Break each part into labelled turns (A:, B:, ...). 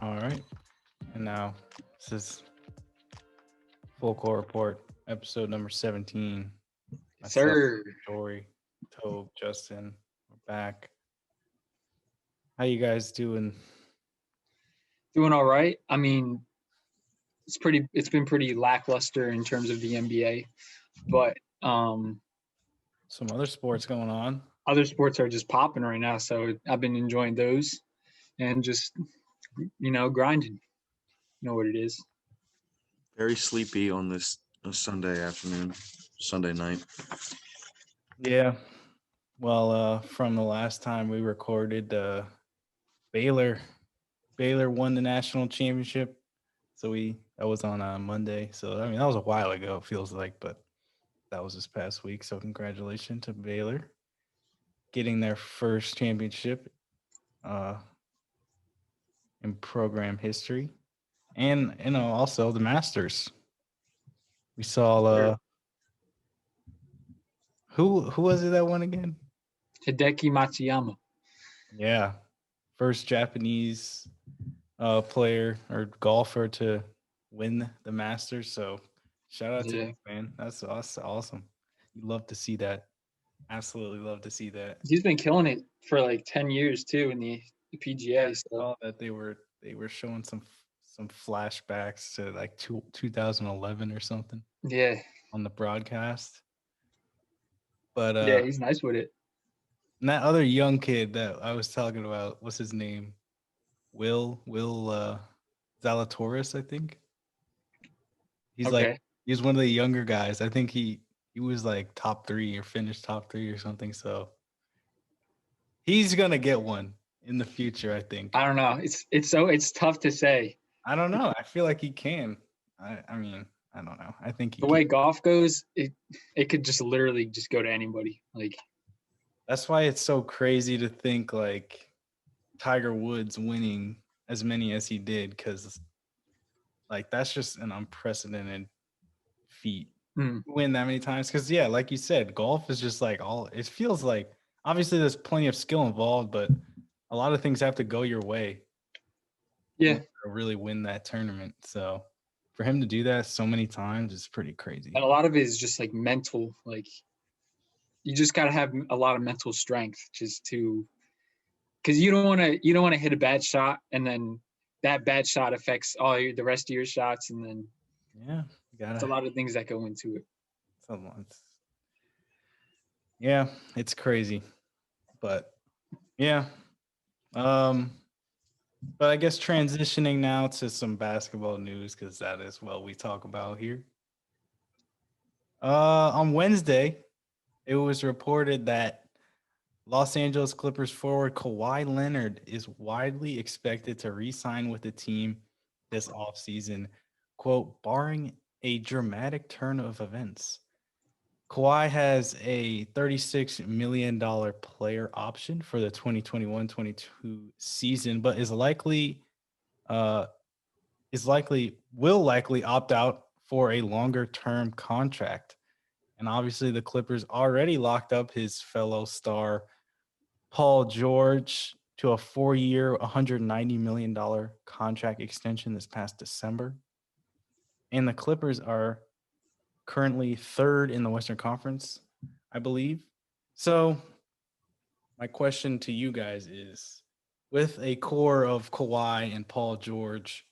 A: All right. And now this is Fullcourt Report, episode number 17. Myself,
B: Sir,
A: Jorie, Tobe, Justin, we're back. How you guys doing?
B: doing all right. I mean, it's been pretty lackluster in terms of the NBA, but
A: Some other sports going on.
B: other sports are just popping right now. So I've been enjoying those and just grinding. You know what it is.
C: Very sleepy on this Sunday afternoon, Sunday night.
A: Yeah. Well, from the last time we recorded, Baylor won the national championship. So that was on Monday. So I mean that was a while ago, it feels like, but that was this past week. So congratulations to Baylor getting their first championship in program history. And also the Masters. We saw who was it that won again?
B: Hideki Matsuyama.
A: Yeah. First Japanese player or golfer to win the Masters. So shout out to you, man. That's awesome. You love to see that. Absolutely love to see that.
B: He's been killing it for like 10 years too in the PGA.
A: I saw that they were showing some flashbacks to like 2011 or something.
B: Yeah.
A: On the broadcast. But
B: yeah, he's nice with it.
A: And that other young kid that I was talking about, what's his name? Will Zalatoris, I think. He's one of the younger guys. I think he was like top 3 or finished top 3 or something. So he's gonna get one in the future, I think.
B: I don't know. It's tough to say.
A: I don't know. I feel like he can. I mean, I don't know. I think
B: the way golf goes, it could just literally just go to anybody. Like
A: that's why it's so crazy to think like Tiger Woods winning as many as he did, because like that's just an unprecedented feat. Win that many times, because yeah, like you said, golf is just like it feels like obviously there's plenty of skill involved, but a lot of things have to go your way.
B: Yeah,
A: to really win that tournament. So for him to do that so many times is pretty crazy.
B: And a lot of it is just like mental. Like you just got to have a lot of mental strength just to, because you don't want to hit a bad shot and then that bad shot affects the rest of your shots, and then it's a lot of things that go into it.
A: Yeah, it's crazy, but yeah. But I guess transitioning now to some basketball news, because that is what we talk about here. On Wednesday, it was reported that Los Angeles Clippers forward Kawhi Leonard is widely expected to re-sign with the team this offseason, quote, barring a dramatic turn of events. Kawhi has a $36 million player option for the 2021-22 season, but will likely opt out for a longer term contract. And obviously the Clippers already locked up his fellow star Paul George to a 4-year, $190 million contract extension this past December. And the Clippers are currently 3rd in the Western Conference, I believe. So my question to you guys is, with a core of Kawhi and Paul George,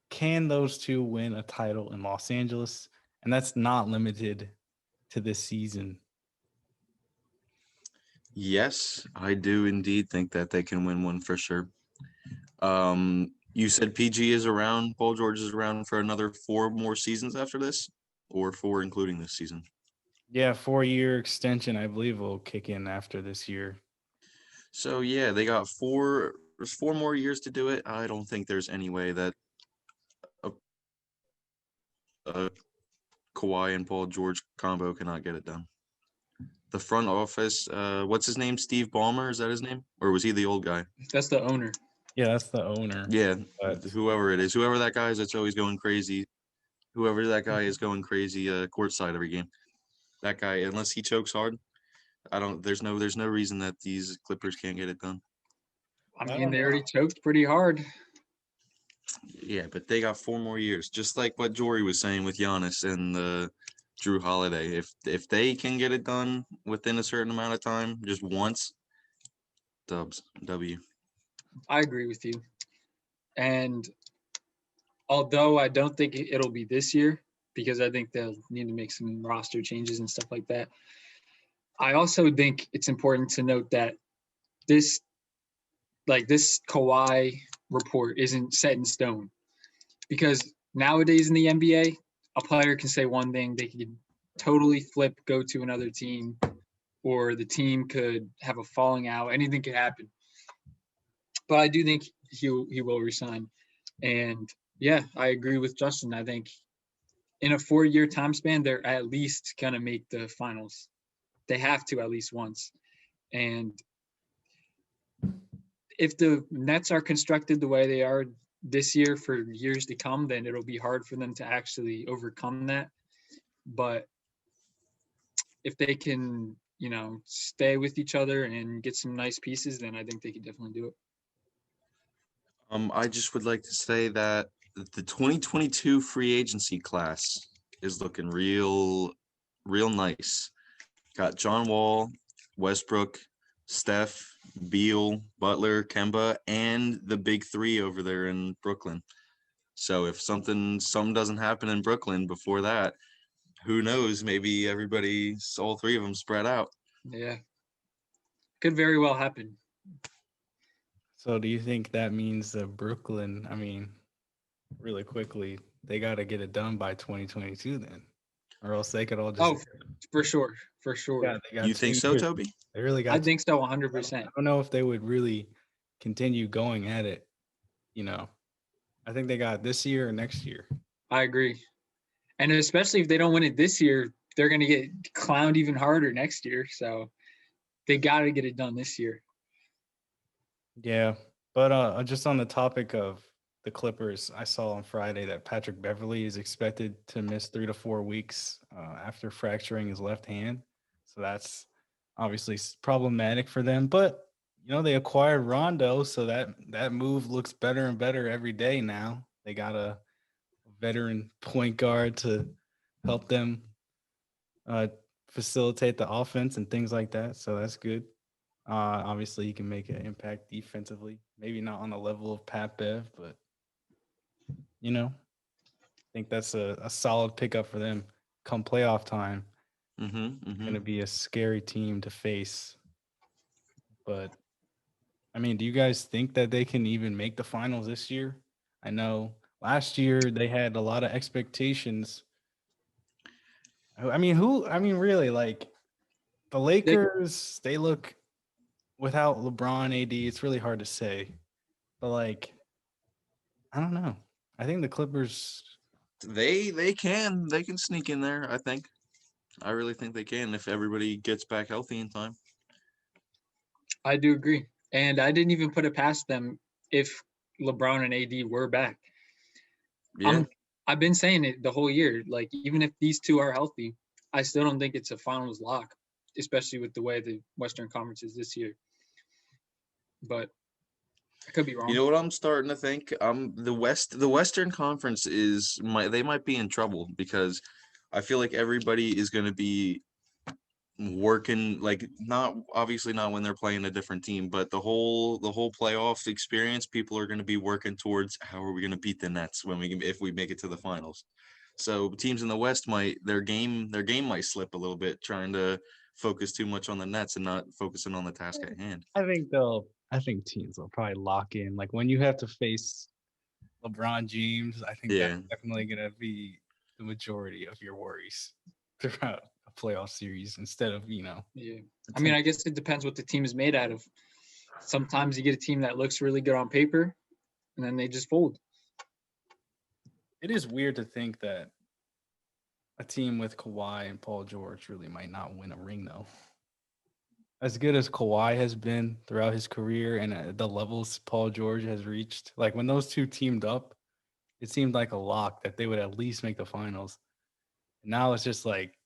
A: can those two win a title in Los Angeles? And that's not limited to this season.
C: Yes, I do indeed think that they can win one for sure. You said PG is around, Paul George is around for another 4 more seasons after this, or 4 including this season?
A: Yeah, 4-year extension, I believe, will kick in after this year.
C: So yeah, they got 4 more years to do it. I don't think there's any way that Kawhi and Paul George combo cannot get it done. The front office, what's his name? Steve Ballmer, is that his name? Or was he the old guy?
B: That's the owner.
A: Yeah, that's the owner.
C: Yeah, whoever it is, whoever that guy is that's always going crazy, whoever that guy is going crazy courtside every game. That guy, unless he chokes hard, there's no reason that these Clippers can't get it done.
B: I mean, they already choked pretty hard.
C: Yeah, but they got 4 more years, just like what Jorie was saying with Giannis and the Drew Holiday. If they can get it done within a certain amount of time, just once, dubs, W.
B: I agree with you. And although I don't think it'll be this year, because I think they'll need to make some roster changes and stuff like that, I also think it's important to note that this Kawhi report isn't set in stone, because nowadays in the NBA, a player can say one thing, they could totally flip, go to another team, or the team could have a falling out. Anything could happen. But I do think he will resign. And yeah, I agree with Justin. I think in a 4-year time span, they're at least gonna make the finals. They have to at least once. And if the Nets are constructed the way they are this year for years to come, then it'll be hard for them to actually overcome that. But if they can, stay with each other and get some nice pieces, then I think they could definitely do it.
C: I just would like to say that the 2022 free agency class is looking real nice. Got John Wall, Westbrook, Steph, Beal, Butler, Kemba, and the big 3 over there in Brooklyn. So if something doesn't happen in Brooklyn before that, who knows? Maybe all 3 of them spread out.
B: Yeah. Could very well happen.
A: So do you think that means that Brooklyn, really quickly, they got to get it done by 2022 then? Or else they could all just.
B: Oh, for sure. For sure.
A: Yeah, they got
C: You think
A: 2
C: so,
A: years.
C: Toby?
A: They really got.
B: I think so, 100%.
A: I don't know if they would really continue going at it. I think they got this year or next year.
B: I agree. And especially if they don't win it this year, they're going to get clowned even harder next year. So they got to get it done this year.
A: Yeah. But just on the topic of the Clippers, I saw on Friday that Patrick Beverley is expected to miss 3 to 4 weeks after fracturing his left hand. So that's obviously problematic for them. But, they acquired Rondo, so that move looks better and better every day now. They got a veteran point guard to help them facilitate the offense and things like that. So that's good. Obviously, he can make an impact defensively. Maybe not on the level of Pat Bev, but I think that's a solid pickup for them come playoff time. Going to be a scary team to face. But do you guys think that they can even make the finals this year? I know last year they had a lot of expectations. Really, like the Lakers, they look without LeBron, AD, it's really hard to say. But I don't know. I think the Clippers,
C: they can sneak in there, I think. I really think they can if everybody gets back healthy in time.
B: I do agree. And I didn't even put it past them if LeBron and AD were back.
C: Yeah.
B: I've been saying it the whole year. Like, even if these two are healthy, I still don't think it's a finals lock, especially with the way the Western Conference is this year. But I could be wrong.
C: You know what I'm starting to think? The Western Conference they might be in trouble because I feel like everybody is going to be working, like, not when they're playing a different team, but the whole playoff experience, people are going to be working towards how are we going to beat the Nets if we make it to the finals. So teams in the West their game might slip a little bit, trying to focus too much on the Nets and not focusing on the task at hand.
A: I think teams will probably lock in. Like when you have to face LeBron James, I think that's definitely going to be the majority of your worries throughout a playoff series instead of,
B: Yeah. I guess it depends what the team is made out of. Sometimes you get a team that looks really good on paper and then they just fold.
A: It is weird to think that a team with Kawhi and Paul George really might not win a ring, though. As good as Kawhi has been throughout his career and the levels Paul George has reached, like when those two teamed up, it seemed like a lock that they would at least make the finals. And now it's just like,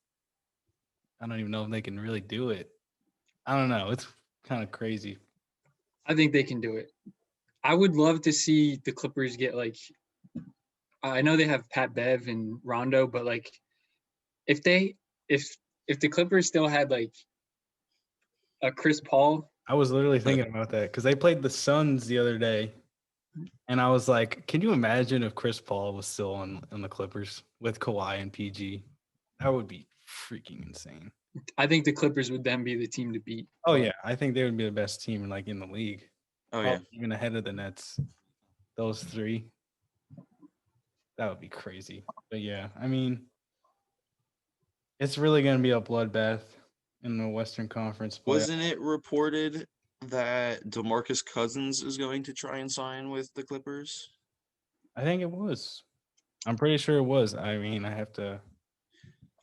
A: I don't even know if they can really do it. I don't know. It's kind of crazy.
B: I think they can do it. I would love to see the Clippers get like. I know they have Pat Bev and Rondo, but like, if the Clippers still had like a Chris Paul,
A: I was literally thinking about that because they played the Suns the other day, and I was like, can you imagine if Chris Paul was still on the Clippers with Kawhi and PG? That would be freaking insane.
B: I think the Clippers would then be the team to beat.
A: Oh
B: But
A: yeah, I think they would be the best team in the league.
C: Oh yeah.
A: Probably even ahead of the Nets. Those three. That would be crazy. But yeah, I mean, it's really going to be a bloodbath in the Western Conference play.
C: Wasn't it reported that DeMarcus Cousins is going to try and sign with the Clippers?
A: I think it was. I'm pretty sure it was. I mean, I have to.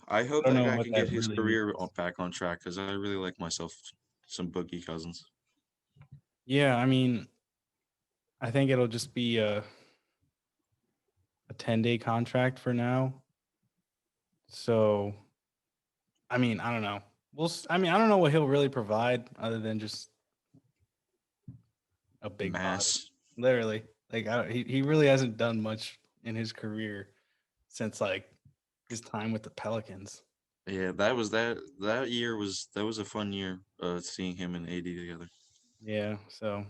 C: I hope
A: I don't
C: that
A: know
C: guy
A: what
C: can
A: that
C: get his
A: really
C: career
A: means.
C: back on track because I really like myself some Boogie Cousins.
A: Yeah, I mean, I think it'll just be a 10-day contract for now. So, I mean, I don't know. I mean, I don't know what he'll really provide other than just a big body.
C: Mass.
A: Literally, like he really hasn't done much in his career since like his time with the Pelicans.
C: Yeah, that year was a fun year seeing him and AD together.
A: Yeah, so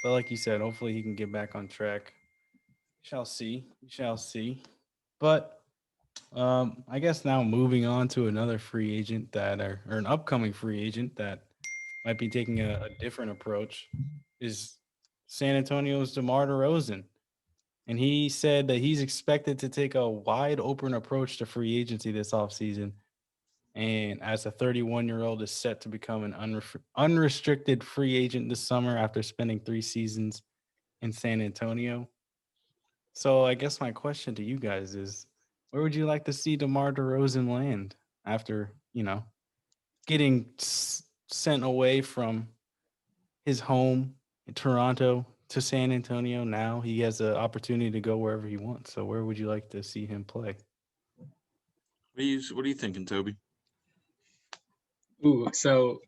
A: but like you said, hopefully he can get back on track. Shall see. We shall see. But I guess now moving on to another free agent or an upcoming free agent that might be taking a different approach is San Antonio's DeMar DeRozan. And he said that he's expected to take a wide open approach to free agency this offseason. And as a 31-year-old is set to become an unrestricted free agent this summer after spending 3 seasons in San Antonio. So I guess my question to you guys is, where would you like to see DeMar DeRozan land after, getting sent away from his home in Toronto to San Antonio? Now he has the opportunity to go wherever he wants. So where would you like to see him play?
C: What are you thinking, Toby?
B: Ooh, so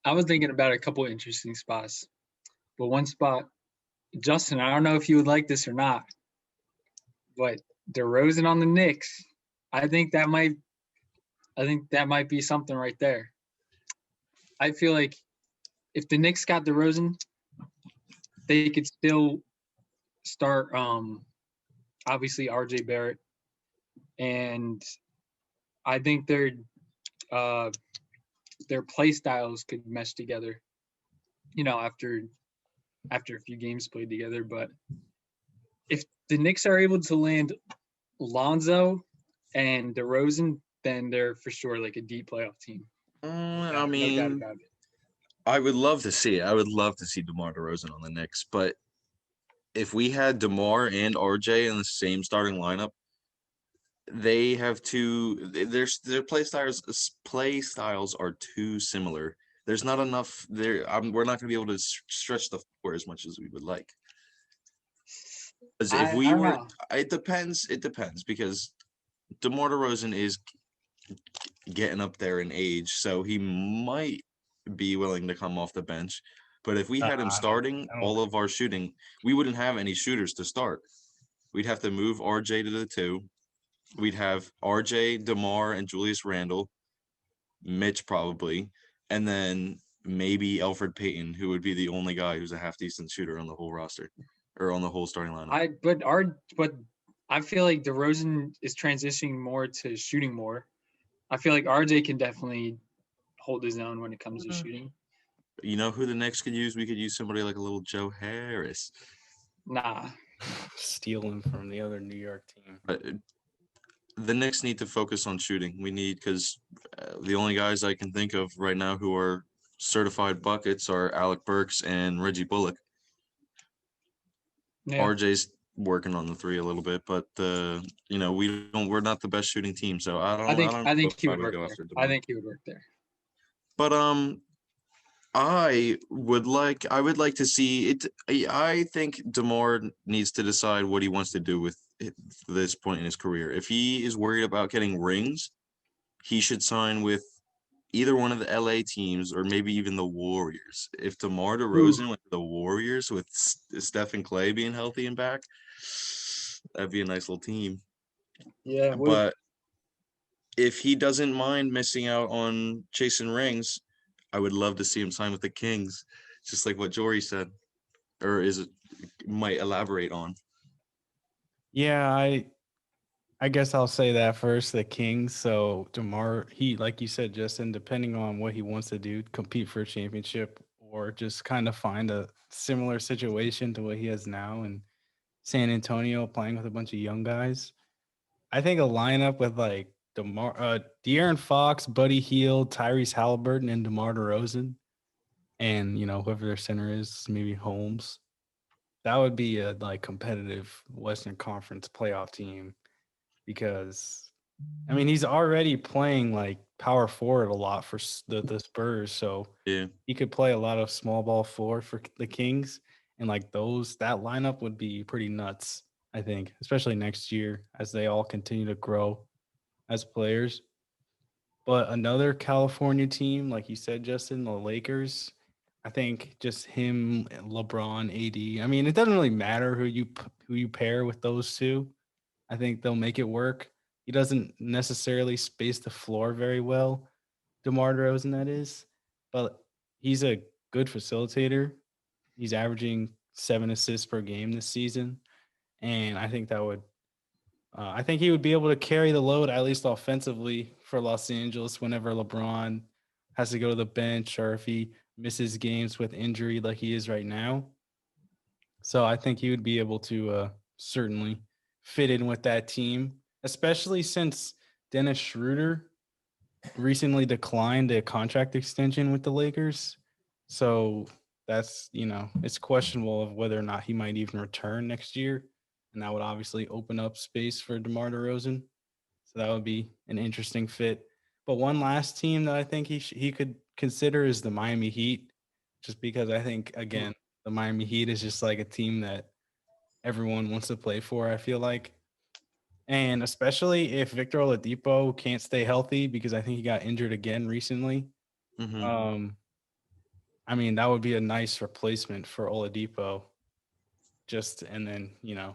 B: I was thinking about a couple interesting spots, but one spot, Justin, I don't know if you would like this or not, but DeRozan on the Knicks, I think that might be something right there. I feel like if the Knicks got DeRozan, they could still start obviously RJ Barrett, and I think their play styles could mesh together, after a few games played together. But if the Knicks are able to land Lonzo and DeRozan, then they're for sure like a deep playoff team.
C: I
B: no
C: mean,
B: doubt about it.
C: I would love to see it. I would love to see DeMar DeRozan on the Knicks, but if we had DeMar and RJ in the same starting lineup, they have their play styles are too similar. There's not enough there. We're not going to be able to stretch the floor as much as we would like. Because if we were, it depends because DeMar DeRozan is getting up there in age, so he might be willing to come off the bench. But if we had him starting all of our shooting, we wouldn't have any shooters to start. We'd have to move RJ to the 2. We'd have RJ, DeMar, and Julius Randle, Mitch probably, and then maybe Alfred Payton, who would be the only guy who's a half decent shooter on the whole roster or on the whole starting lineup.
B: But I feel like DeRozan is transitioning more to shooting more. I feel like RJ can definitely hold his own when it comes to shooting.
C: You know who the Knicks could use? We could use somebody like a little Joe Harris.
B: Nah.
A: Steal him from the other New York team.
C: But the Knicks need to focus on shooting. We need, because the only guys I can think of right now who are certified buckets are Alec Burks and Reggie Bullock. Yeah. RJ's working on the 3 a little bit, but we're not the best shooting team, so I think he would work there.
B: I think he would work there.
C: But I would like to see it. I think DeMar needs to decide what he wants to do with this point in his career. If he is worried about getting rings, he should sign with either one of the LA teams or maybe even the Warriors. If DeMar
B: Ooh.
C: DeRozan went to the Warriors with Steph and Clay being healthy and back, that'd be a nice little team.
B: Yeah,
C: But if he doesn't mind missing out on chasing rings, I would love to see him sign with the Kings, just like what Jorie said, or might elaborate on.
A: Yeah, I guess I'll say that first, the Kings. So DeMar, he like you said, Justin, depending on what he wants to do, compete for a championship or just kind of find a similar situation to what he has now in San Antonio, playing with a bunch of young guys. I think a lineup with like De'Aaron Fox, Buddy Hield, Tyrese Halliburton, and DeMar DeRozan, and whoever their center is, maybe Holmes. That would be a like competitive Western Conference playoff team because I mean he's already playing like power forward a lot for the Spurs, so
C: Yeah.
A: he could play a lot of small ball four for the Kings, and like that lineup would be pretty nuts. I think, especially next year as they all continue to grow as players. But another California team, like you said, Justin, the Lakers. I think just him, LeBron, AD. I mean, it doesn't really matter who you pair with those two. I think they'll make it work. He doesn't necessarily space the floor very well, DeMar DeRozan, that is, but he's a good facilitator. He's averaging 7 assists per game this season, and I think he would be able to carry the load, at least offensively, for Los Angeles whenever LeBron has to go to the bench or if he misses games with injury like he is right now. So I think he would be able to certainly fit in with that team, especially since Dennis Schroeder recently declined a contract extension with the Lakers. So that's, it's questionable of whether or not he might even return next year. And that would obviously open up space for DeMar DeRozan. So that would be an interesting fit. But one last team that I think he could consider is the Miami Heat, just because I think, again, the Miami Heat is just like a team that everyone wants to play for, I feel like. And especially if Victor Oladipo can't stay healthy, because I think he got injured again recently.
C: Mm-hmm.
A: I mean, that would be a nice replacement for Oladipo. And then,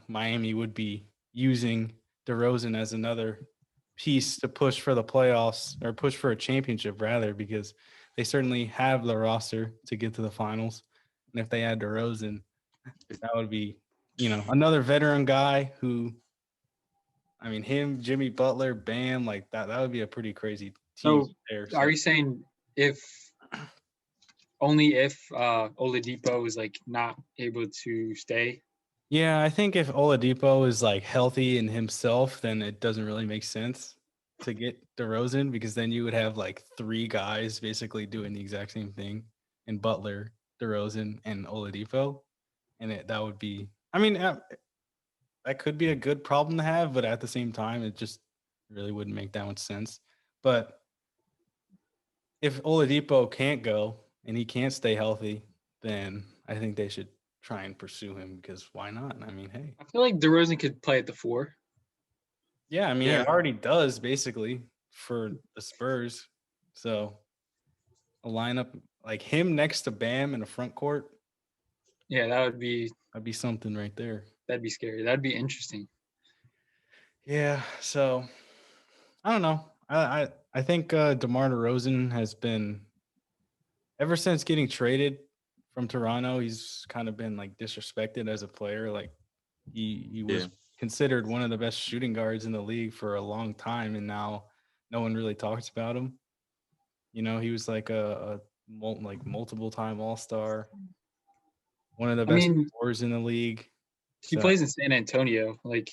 A: Miami would be using DeRozan as another piece to push for the playoffs or push for a championship rather, because they certainly have the roster to get to the finals. And if they add DeRozan, that would be, another veteran guy who, I mean, him, Jimmy Butler, Bam, like that would be a pretty crazy team
B: So
A: there.
B: are you saying only if Oladipo is like not able to stay?
A: Yeah, I think if Oladipo is like healthy in himself, then it doesn't really make sense to get DeRozan, because then you would have like three guys basically doing the exact same thing in Butler, DeRozan, and Oladipo, and that would be. I mean, that could be a good problem to have, but at the same time, it just really wouldn't make that much sense. But if Oladipo can't go and he can't stay healthy, then I think they should try and pursue him, because why not? I mean, hey.
B: I feel like DeRozan could play at the 4.
A: Yeah, I mean,
C: Yeah.
A: he already does basically for the Spurs. So a lineup like him next to Bam in the front court,
B: Yeah,
A: that'd be something right there.
B: that'd be scary. That'd be interesting.
A: Yeah. So I don't know. I think DeMar DeRozan has been, ever since getting traded from Toronto, he's kind of been like disrespected as a player. Like he was
C: Yeah.
A: considered one of the best shooting guards in the league for a long time, and now no one really talks about him. He was like a multiple time All-Star, one of the
B: I
A: best
B: mean,
A: scorers in the league.
B: he
A: So,
B: plays in San Antonio. Like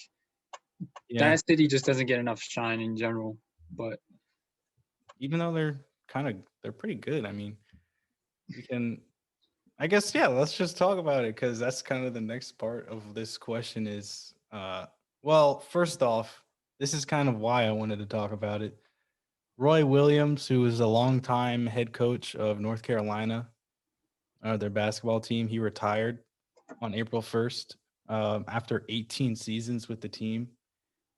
A: yeah,
B: that city just doesn't get enough shine in general. But
A: even though they're pretty good. I mean, we can, I guess, yeah, let's just talk about it, because that's kind of the next part of this question is, well, first off, this is kind of why I wanted to talk about it. Roy Williams, who is a longtime head coach of North Carolina, their basketball team, he retired on April 1st after 18 seasons with the team.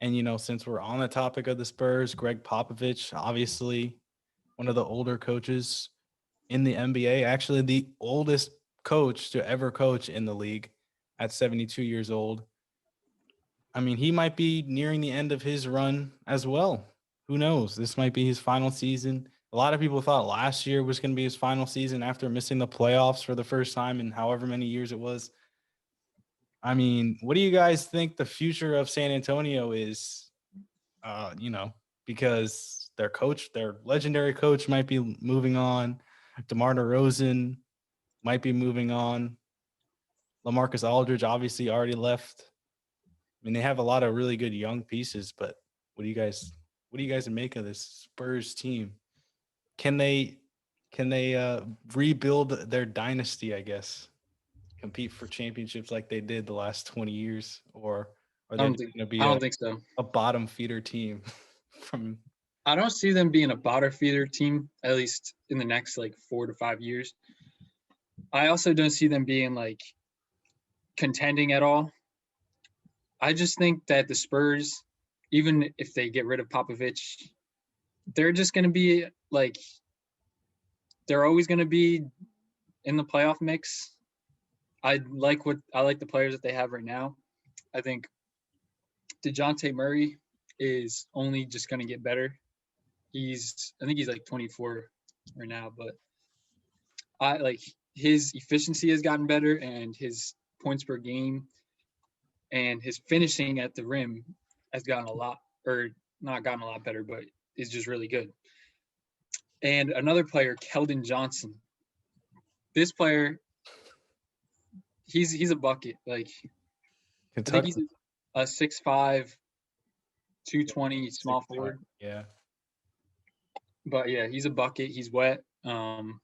A: And, since we're on the topic of the Spurs, Greg Popovich, obviously one one of the older coaches in the NBA, actually the oldest coach to ever coach in the league at 72 years old. I mean, he might be nearing the end of his run as well. Who knows? This might be his final season. A lot of people thought last year was going to be his final season after missing the playoffs for the first time in however many years it was. I mean, what do you guys think the future of San Antonio is? Because their legendary coach might be moving on. DeMar DeRozan might be moving on. LaMarcus Aldridge obviously already left. I mean, they have a lot of really good young pieces, but what do you guys make of this Spurs team? Can they rebuild their dynasty, I guess? Compete for championships like they did the last 20 years, or are they going to be
B: I don't think so.
A: a bottom feeder team from
B: I don't see them being a bottom feeder team, at least in the next like 4 to 5 years. I also don't see them being like contending at all. I just think that the Spurs, even if they get rid of Popovich, they're just going to be like, they're always going to be in the playoff mix. I like the players that they have right now. I think DeJounte Murray is only just going to get better. I think he's like 24 right now, but I like his efficiency has gotten better and his points per game and his finishing at the rim has gotten not gotten a lot better, but is just really good. And another player, Keldon Johnson. This player, he's a bucket. Like
A: Kentucky.
B: I think he's a 6'5", 220 small forward.
A: Yeah.
B: But yeah, he's a bucket. He's wet. And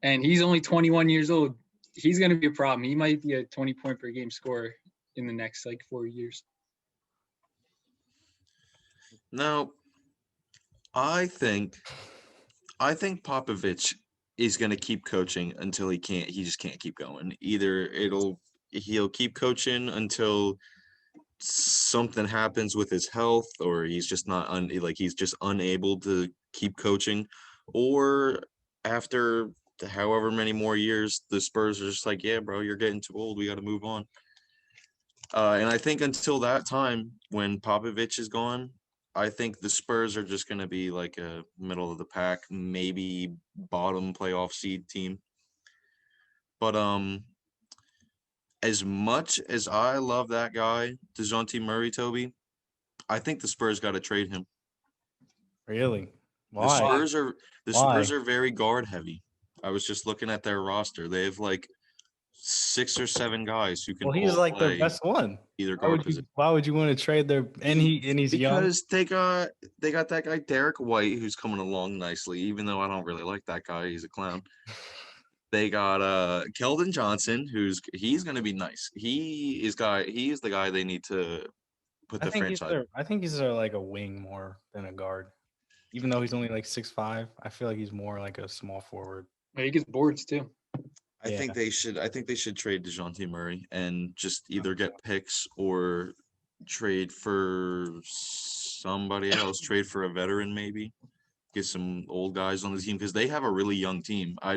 B: he's only 21 years old. He's going to be a problem. He might be a 20-point per game scorer in the next like 4 years.
C: Now, I think Popovich is going to keep coaching until he just can't keep going. Either he'll keep coaching until something happens with his health, or he's just he's just unable to keep coaching, or after however many more years, the Spurs are just like, yeah, bro, you're getting too old. We got to move on. And I think until that time, when Popovich is gone, I think the Spurs are just going to be like a middle of the pack, maybe bottom playoff seed team. But as much as I love that guy, DeJounte Murray, Toby, I think the Spurs got to trade him.
A: Really? Why?
C: The Spurs are very guard heavy. I was just looking at their roster. They have like 6 or 7 guys who can.
A: Well, he's like their best one.
C: Either guard position.
A: Why would you want to trade their? And he's young.
C: Because they got that guy Derek White who's coming along nicely. Even though I don't really like that guy, he's a clown. They got Keldon Johnson, he's going to be nice. He is the guy they need to put the franchise.
A: I think he's like a wing more than a guard. Even though he's only like 6'5", I feel like he's more like a small forward.
B: He gets boards too.
C: I think they should trade DeJounte Murray and just either get picks or trade for somebody else, trade for a veteran maybe. Get some old guys on the team because they have a really young team. I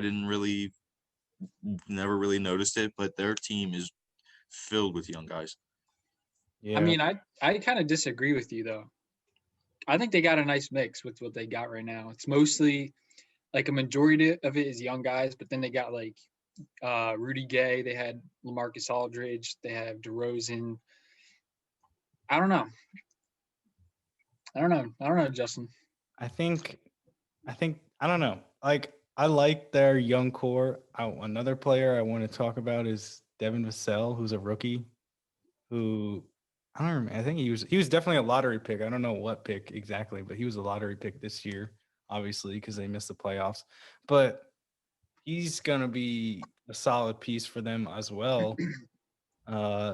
C: never really noticed it, but their team is filled with young guys.
B: Yeah. I mean, I kind of disagree with you though. I think they got a nice mix with what they got right now. It's mostly like a majority of it is young guys, but then they got like Rudy Gay, they had LaMarcus Aldridge, they have DeRozan. I don't know, Justin.
A: I don't know. Like, I like their young core. Another player I want to talk about is Devin Vassell, who's a rookie. Who I don't remember. I think he was definitely a lottery pick. I don't know what pick exactly, but he was a lottery pick this year, obviously, because they missed the playoffs. But he's gonna be a solid piece for them as well.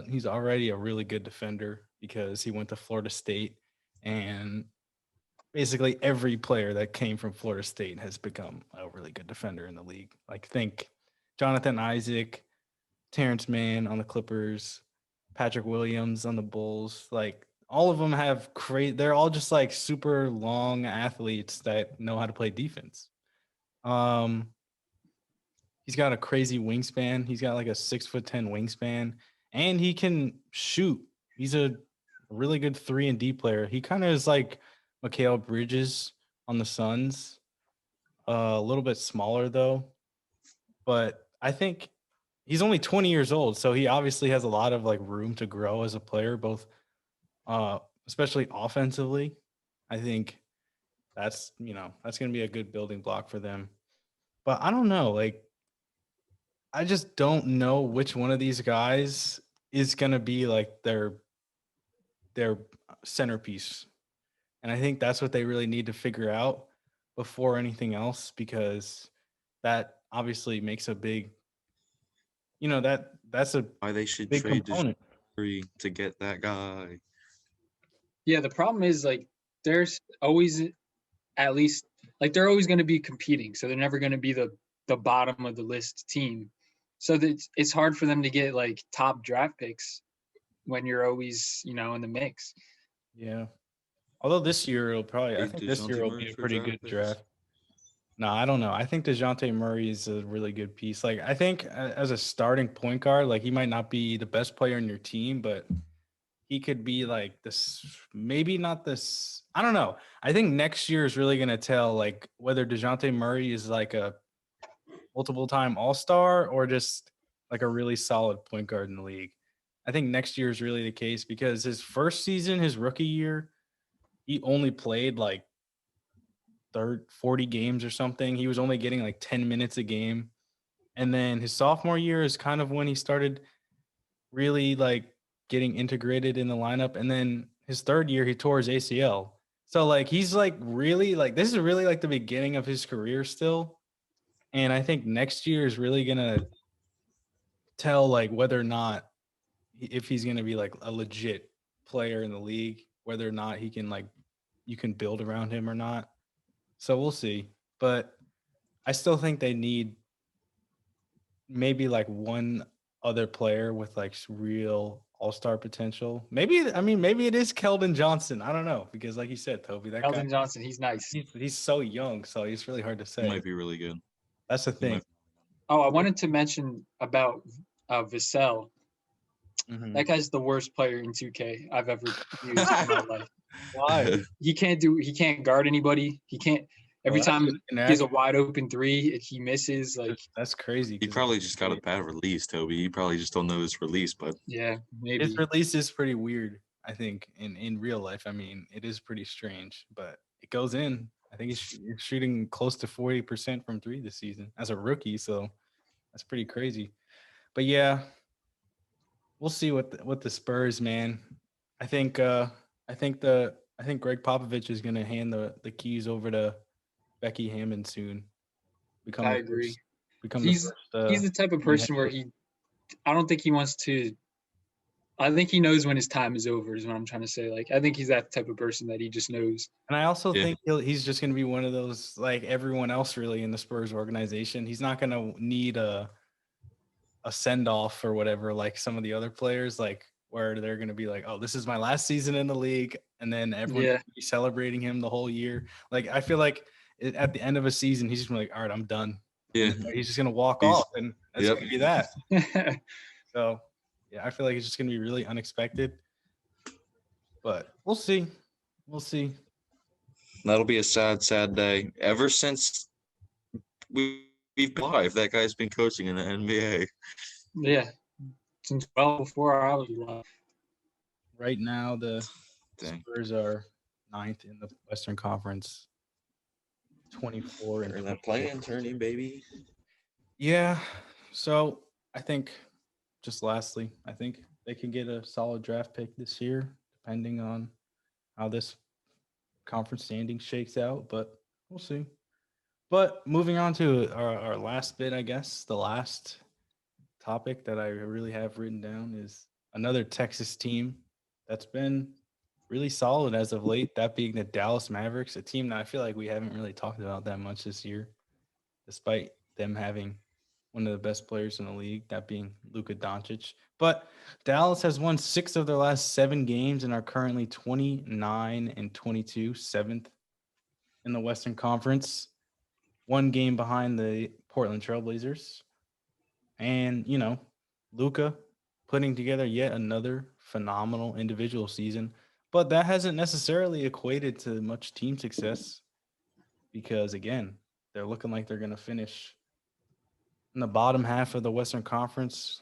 A: He's already a really good defender because he went to Florida State, and basically every player that came from Florida State has become a really good defender in the league. Like, think Jonathan Isaac, Terrence Mann on the Clippers, Patrick Williams on the Bulls. Like, all of them have they're all just like super long athletes that know how to play defense. He's got a crazy wingspan. He's got like a 6'10" wingspan, and he can shoot. He's a really good 3-and-D player. He kind of is like Mikal Bridges on the Suns. A little bit smaller though, but I think he's only 20 years old, so he obviously has a lot of like room to grow as a player, both especially offensively. I think that's that's going to be a good building block for them. But I don't know, like I just don't know which one of these guys is going to be like their centerpiece. And I think that's what they really need to figure out before anything else, because that obviously makes a big, that's a
C: Why they should
A: big
C: trade
A: component.
C: Jorie to get that guy.
B: Yeah, the problem is like there's always at least like they're always going to be competing, so they're never going to be the bottom of the list team. So that it's hard for them to get like top draft picks when you're always in the mix.
A: Yeah. Although this year I think this
C: DeJounte
A: year will
C: Murray
A: be a
C: for
A: pretty
C: draft
A: good
C: picks.
A: draft. No, I don't know. I think DeJounte Murray is a really good piece. Like, I think as a starting point guard, like he might not be the best player in your team, but he could be like this. Maybe not this. I don't know. I think next year is really going to tell like whether DeJounte Murray is like a multiple-time All-Star or just like a really solid point guard in the league. I think next year is really the case because his first season, his rookie year, he only played like 40 games or something. He was only getting like 10 minutes a game. And then his sophomore year is kind of when he started really like getting integrated in the lineup. And then his third year, he tore his ACL. So like he's like really like this is really like the beginning of his career still. And I think next year is really gonna tell like whether or not if he's gonna be like a legit player in the league, whether or not he can like you can build around him or not. So we'll see. But I still think they need maybe like one other player with like real all-star potential. Maybe it is Keldon Johnson. I don't know, because like you said, Toby, that guy
B: Keldon Johnson, he's nice.
A: he's so young, so it's really hard to
C: He
A: say.
C: might be really good.
A: That's the
C: He
A: thing.
C: might-
B: Oh, I wanted to mention about Vassell.
A: Mhm.
B: That guy's the worst player in 2K I've ever used in my life.
A: Why?
B: He can't guard anybody. He can't. Every
A: Well, that's
B: time
A: just
B: he has a
A: inaccurate.
B: wide open three, he misses. Like,
A: That's crazy.
C: He
A: 'cause
C: probably just got a bad release, Toby. You probably just don't know his release, but
B: yeah,
A: his
B: maybe.
A: release is pretty weird. I think in real life, I mean, it is pretty strange, but it goes in. I think he's shooting close to 40% from three this season as a rookie, so that's pretty crazy. But yeah, we'll see what the Spurs, man. I think Greg Popovich is gonna hand the keys over to Becky Hammond soon. Become
B: I
A: the
B: agree.
A: first. Become
B: He's
A: the first.
B: he's the type of
A: woman head
B: person where
A: coach.
B: I don't think he wants to. I think he knows when his time is over. Is what I'm trying to say. Like, I think he's that type of person that he just knows.
A: And I also
C: Yeah.
A: think he's just gonna be one of those like everyone else really in the Spurs organization. He's not gonna need a send off or whatever like some of the other players, like where they're gonna be like, oh, this is my last season in the league, and then everyone's
B: Yeah.
A: gonna be celebrating him the whole year. Like I feel like at the end of a season, he's just gonna be like, all right, I'm done.
C: yeah.
A: He's just gonna walk
C: He's-
A: off, and that's
C: yep.
A: gonna be that. So yeah, I feel like it's just gonna be really unexpected. But we'll see. We'll see.
C: That'll be a sad, sad day. Ever since we've been live, that guy's been coaching in the NBA.
B: Yeah. Since well before I was alive.
A: Right now, the
C: Dang.
A: Spurs are 9th in the Western Conference, 24 and
C: They're in that
A: 24.
C: playing tourney, baby.
A: Yeah. So I think just lastly, I think they can get a solid draft pick this year, depending on how this conference standing shakes out, but we'll see. But moving on to our last bit, I guess, the last topic that I really have written down is another Texas team that's been really solid as of late, that being the Dallas Mavericks, a team that I feel like we haven't really talked about that much this year, despite them having one of the best players in the league, that being Luka Doncic. But Dallas has won 6 of their last 7 games and are currently 29 and 22, 7th in the Western Conference, 1 game behind the Portland Trailblazers. And, Luka putting together yet another phenomenal individual season. But that hasn't necessarily equated to much team success because, again, they're looking like they're going to finish in the bottom half of the Western Conference,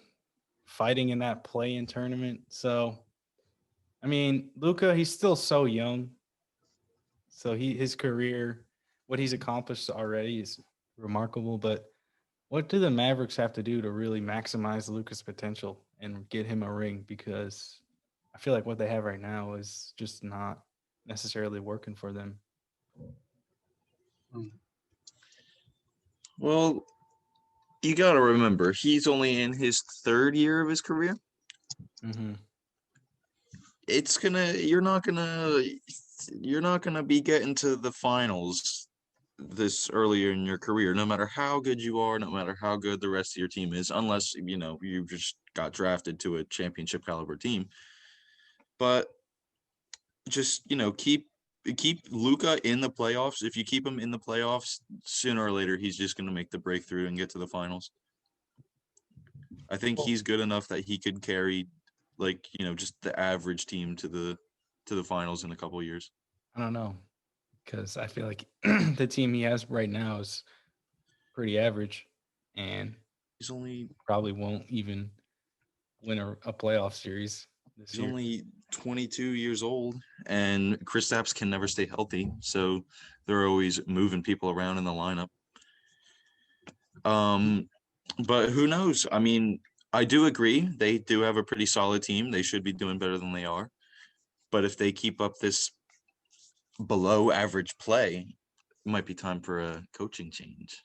A: fighting in that play-in tournament. So, I mean, Luka, he's still so young. So his career, what he's accomplished already is remarkable. But what do the Mavericks have to do to really maximize Luka's potential and get him a ring? Because I feel like what they have right now is just not necessarily working for them.
C: Well, you got to remember, he's only in his 3rd year of his career.
A: Mm-hmm.
C: You're not gonna be getting to the finals this earlier in your career, no matter how good you are, no matter how good the rest of your team is, unless you just got drafted to a championship caliber team. But just keep Luka in the playoffs. If you keep him in the playoffs, sooner or later he's just gonna make the breakthrough and get to the finals. I think he's good enough that he could carry, just the average team to the finals in a couple of years.
A: I don't know, because I feel like the team he has right now is pretty average, and
C: He's only
A: probably won't even win a playoff series this
C: he's
A: year.
C: only 22 years old, and Kristaps can never stay healthy, so they're always moving people around in the lineup. But who knows? I mean, I do agree. They do have a pretty solid team. They should be doing better than they are. But if they keep up this below average play, it might be time for a coaching change.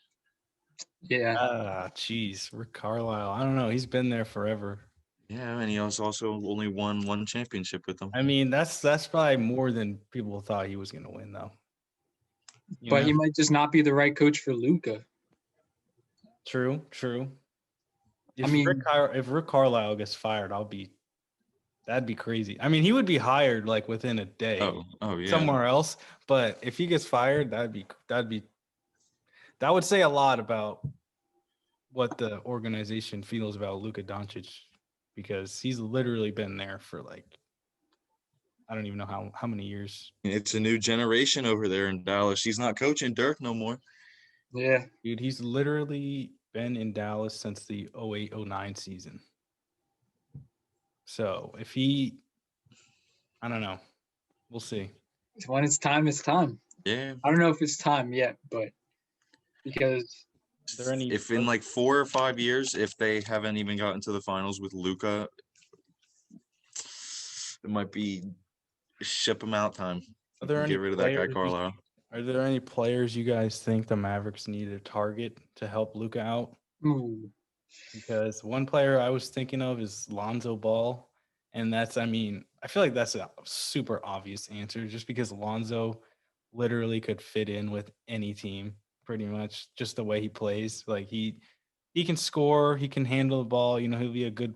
B: Yeah.
A: Geez, Rick Carlisle. I don't know. He's been there forever.
C: Yeah, and he also only won 1 championship with them.
A: I mean, that's probably more than people thought he was going to win, though.
B: But he might just not be the right coach for Luka.
A: True. If
B: I mean,
A: if Rick Carlisle gets fired, that'd be crazy. I mean, he would be hired like within a day.
C: Oh yeah.
A: Somewhere else. But if he gets fired, that would say a lot about what the organization feels about Luka Doncic, because he's literally been there for I don't even know how many years.
C: It's a new generation over there in Dallas. He's not coaching Dirk no more.
B: Yeah.
A: Dude, he's literally been in Dallas since the 08-09 season. So if I don't know. We'll see.
B: When it's time, it's time.
C: Yeah.
B: I don't know if it's time yet, but because
C: if in 4 or 5 years, if they haven't even gotten to the finals with Luka, it might be ship him out time. Get rid of that guy Carlisle.
A: Are there any players you guys think the Mavericks need to target to help Luka out?
B: Ooh.
A: Because one player I was thinking of is Lonzo Ball. And I feel like that's a super obvious answer, just because Lonzo literally could fit in with any team pretty much, just the way he plays. Like he can score, he can handle the ball, he'll be a good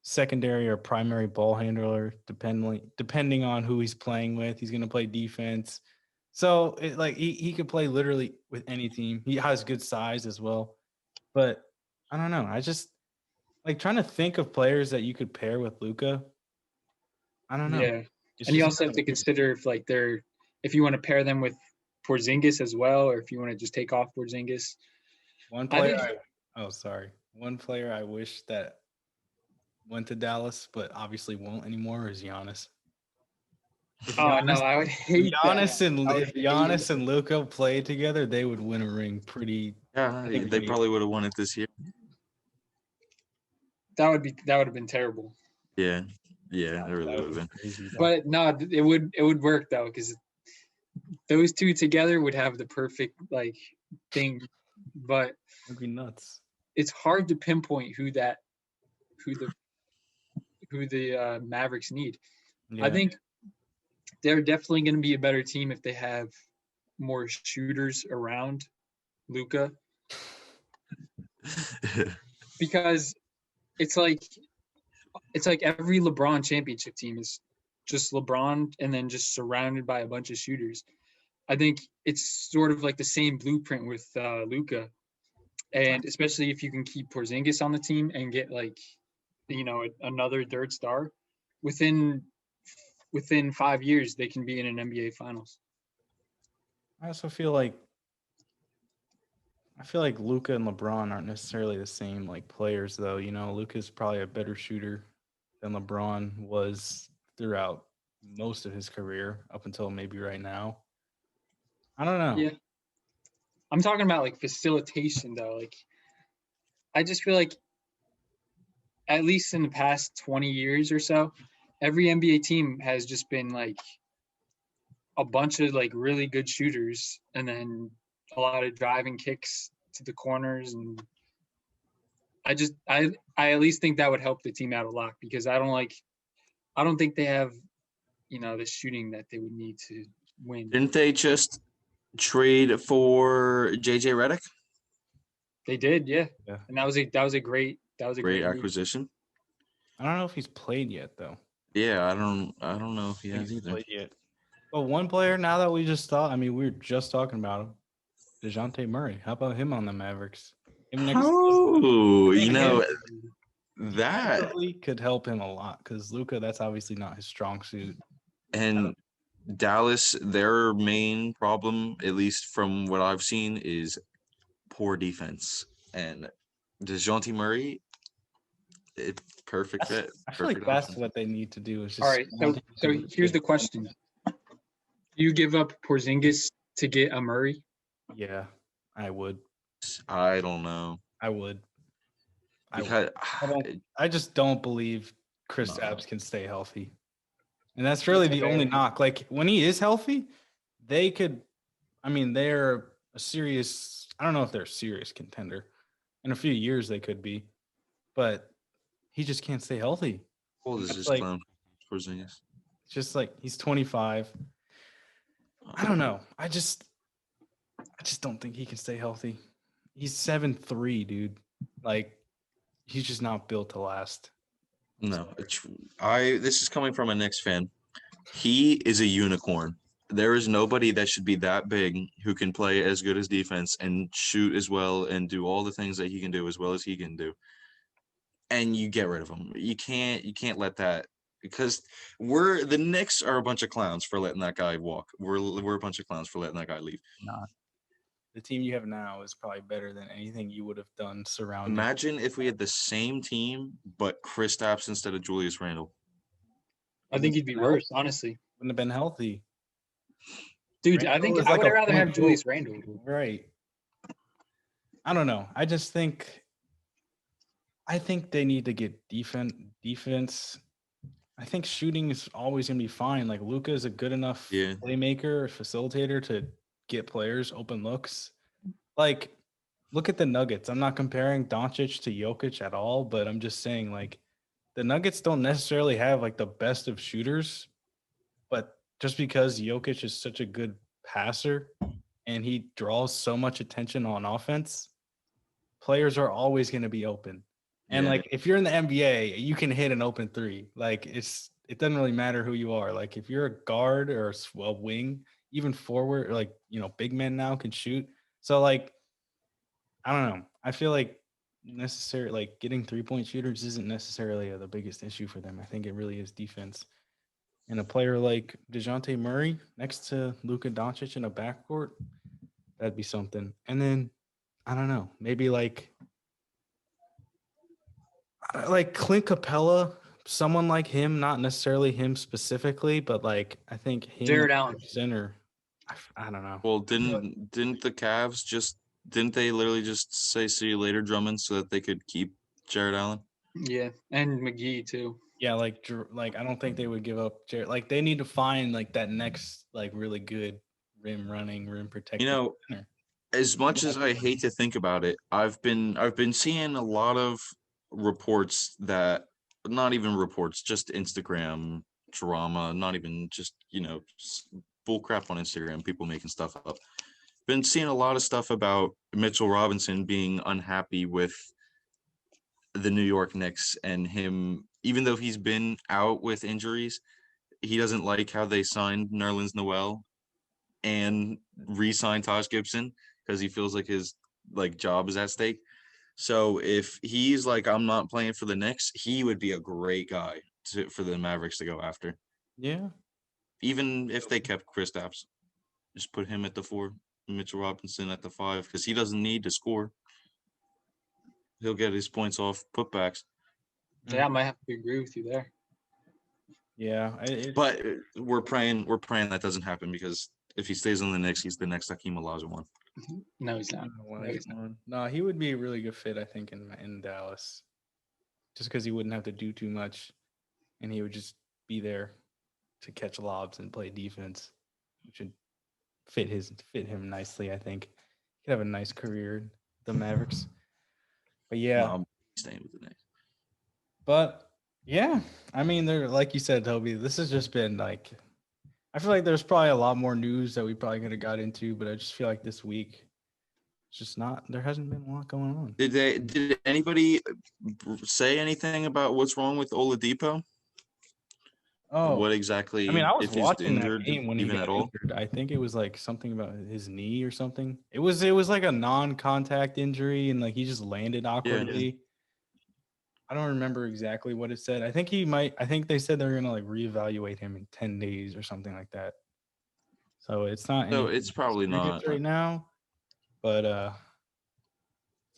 A: secondary or primary ball handler, depending on who he's playing with. He's going to play defense. So he could play literally with any team. He has good size as well. But I don't know. I just trying to think of players that you could pair with Luka. I don't know.
B: Yeah. And you also have to consider if you want to pair them with Porzingis as well, or if you want to just take off Porzingis.
A: One player I wish that went to Dallas, but obviously won't anymore, is Giannis.
B: I would hate
A: Giannis
B: that.
A: If Giannis and Luka played together, they would win a ring pretty.
C: Yeah, they probably would have won it this year.
B: That would have been terrible.
C: Yeah, it really would have been.
A: Crazy,
B: but no, it would work though, because those two together would have the perfect thing. But
A: it'd be nuts.
B: It's hard to pinpoint who the Mavericks need. Yeah. I think they're definitely going to be a better team if they have more shooters around Luka. because it's like every LeBron championship team is just LeBron and then just surrounded by a bunch of shooters. I think it's sort of like the same blueprint with Luka, and especially if you can keep Porzingis on the team and get like, another third star within 5 years, they can be in an NBA Finals.
A: I also feel like Luka and LeBron aren't necessarily the same like players though. Luka's probably a better shooter than LeBron was throughout most of his career up until maybe right now. I don't know.
B: Yeah. I'm talking about like facilitation though. Like I just feel like at least in the past 20 years or so, every NBA team has just been like a bunch of like really good shooters and then a lot of driving kicks to the corners, and I at least think that would help the team out a lot because I don't think they have the shooting that they would need to win.
C: Didn't they just trade for JJ Redick?
B: They did, yeah.
A: Yeah.
B: And that was a great
C: Great acquisition.
A: I don't know if he's played yet though.
C: Yeah, I don't know if he has
A: He's
C: either.
A: played yet. But one player now that we just thought, we were just talking about him, DeJounte Murray. How about him on the Mavericks?
C: That
A: probably could help him a lot because Luka, that's obviously not his strong suit.
C: And Dallas, their main problem, at least from what I've seen, is poor defense. And DeJounte Murray, it's perfect fit.
A: I feel like that's what they need to do. Is just
B: all right. So here's the question: do you give up Porzingis to get a Murray?
A: Yeah, I would.
C: I don't know.
A: I would.
C: Because
A: I just don't believe Kristaps can stay healthy. And that's really the only knock. Like when he is healthy, they could, they're a serious, I don't know if they're a serious contender. In a few years they could be, but he just can't stay healthy.
C: How old is this clown Porzingis?
A: Just like he's 25. I don't know. I just don't think he can stay healthy. He's 7'3", dude. Like he's just not built to last.
C: No, this is coming from a Knicks fan. He is a unicorn. There is nobody that should be that big who can play as good as defense and shoot as well and do all the things that he can do as well as he can do. And you get rid of him. You can't let that, because the Knicks are a bunch of clowns for letting that guy walk. We're a bunch of clowns for letting that guy leave.
A: Not. The team you have now is probably better than anything you would have done surrounding.
C: Imagine if we had the same team, but Kristaps instead of Julius Randle.
B: I think he'd be worse, honestly.
A: Wouldn't have been healthy.
B: Dude, I think I would rather have Julius Randle.
A: Right. I don't know. I think they need to get defense. I think shooting is always going to be fine. Like Luka is a good enough playmaker, facilitator to get players open looks. Like, look at the Nuggets. I'm not comparing Doncic to Jokic at all, but I'm just saying, like, the Nuggets don't necessarily have, like, the best of shooters, but just because Jokic is such a good passer and he draws so much attention on offense, players are always going to be open. And, like, if you're in the NBA, you can hit an open three. Like, it doesn't really matter who you are. Like, if you're a guard or a wing, even forward, like, big men now can shoot. So, like, I don't know. I feel like getting 3-point shooters isn't necessarily the biggest issue for them. I think it really is defense. And a player like DeJounte Murray next to Luka Doncic in a backcourt, that'd be something. And then, I don't know, maybe like Clint Capella, someone like him, not necessarily him specifically, but like I think him,
B: Jared Allen
A: center. I don't know.
C: Well, didn't the Cavs didn't they literally just say see you later, Drummond, so that they could keep Jared Allen?
B: Yeah, and McGee too.
A: Yeah, like I don't think they would give up Jared. Like they need to find like that next like really good rim protecting.
C: As much as I hate to think about it, I've been seeing a lot of reports that, not even reports, just Instagram drama, not even just bull crap on Instagram, people making stuff up, been seeing a lot of stuff about Mitchell Robinson being unhappy with the New York Knicks and him, even though he's been out with injuries, he doesn't like how they signed Nerlens Noel and re-signed Taj Gibson because he feels like his job is at stake. So if he's like, I'm not playing for the Knicks, he would be a great guy for the Mavericks to go after.
A: Yeah.
C: Even if they kept Kristaps, just put him at the 4, Mitchell Robinson at the 5, because he doesn't need to score. He'll get his points off putbacks.
B: Yeah, I might have to agree with you there.
A: Yeah.
C: But we're praying that doesn't happen, because if he stays on the Knicks, he's the next Hakeem Olajuwon.
B: No, he's not.
A: No, he would be a really good fit, I think, in Dallas. Just because he wouldn't have to do too much, and he would just be there to catch lobs and play defense, which would fit him nicely. I think he'd have a nice career, the Mavericks. But yeah,
C: No, I'm staying with the Knicks.
A: But yeah, I mean, they're like you said, Toby. This has just been like, I feel like there's probably a lot more news that we probably could have got into, but I just feel like this week, it's just not. There hasn't been a lot going on.
C: Did anybody say anything about what's wrong with Oladipo?
A: Oh,
C: what exactly?
A: I mean, I was
C: if he's
A: watching
C: injured,
A: that game when he
C: even
A: got
C: at all.
A: injured. I think it was like something about his knee or something. It was like a non-contact injury, and like he just landed awkwardly.
C: Yeah.
A: I don't remember exactly what it said. I think they said they're gonna like reevaluate him in 10 days or something like that. So it's not.
C: So
A: anything
C: it's probably
A: serious
C: not
A: right now, but it's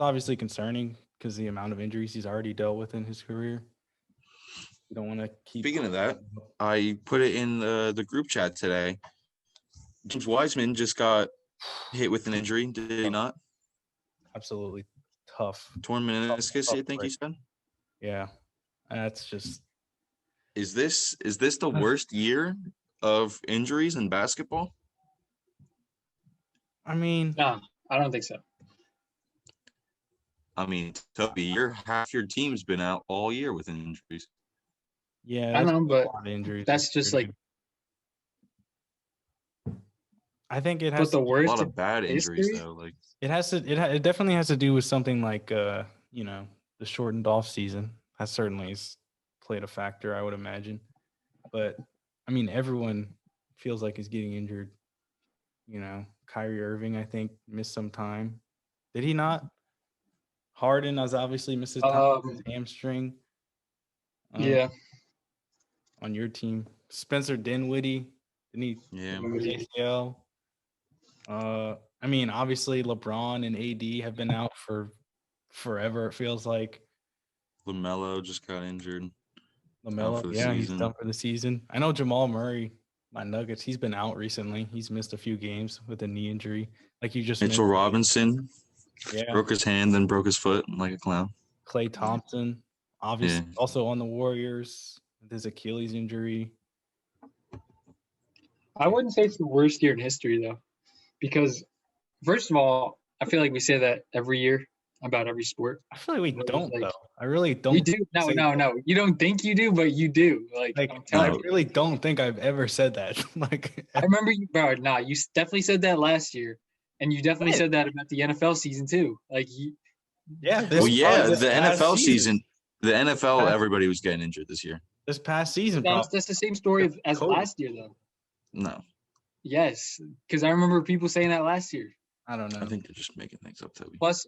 A: obviously concerning because the amount of injuries he's already dealt with in his career. You don't want to keep.
C: Speaking of that, I put it in the group chat today. James Wiseman just got hit with an injury, did he not?
A: Absolutely tough.
C: Torn meniscus, I think he said.
A: Yeah, that's just.
C: Is this the worst year of injuries in basketball?
A: I mean,
B: No, I don't think so.
C: I mean, Toby, half your team's been out all year with injuries.
A: Yeah,
B: I know, but
A: injuries
B: that's just like.
A: I think it has
B: But the worst.
C: A lot of bad injuries
B: history?
C: though. Like
A: it has to. It definitely has to do with something like the shortened off season. That certainly has played a factor, I would imagine. But I mean, everyone feels like he's getting injured. Kyrie Irving, I think, missed some time. Did he not? Harden has obviously missed his time with his hamstring.
B: Yeah.
A: On your team, Spencer Dinwiddie, didn't he?
C: Yeah.
A: ACL. I mean, obviously LeBron and AD have been out for forever. It feels like.
C: LaMelo just got injured.
A: LaMelo, yeah, he's done for the season. I know Jamal Murray, my Nuggets, he's been out recently. He's missed a few games with a knee injury, like you just
C: Mitchell Robinson, broke his hand, then broke his foot like a clown.
A: Klay Thompson, obviously, also on the Warriors with his Achilles injury.
B: I wouldn't say it's the worst year in history though, because first of all, I feel like we say that every year about every sport.
A: I feel like we don't though. I really don't.
B: You do? No. You don't think you do, but you do.
A: I really don't think I've ever said that.
B: I remember you, bro. Nah, you definitely said that last year, and you definitely said that about the NFL season too.
C: The NFL season. The NFL, everybody was getting injured this year.
A: This past season,
B: that's the same story as last year, though.
C: No.
B: Yes, because I remember people saying that last year.
A: I don't know.
C: I think they're just making things up, Toby.
B: Plus,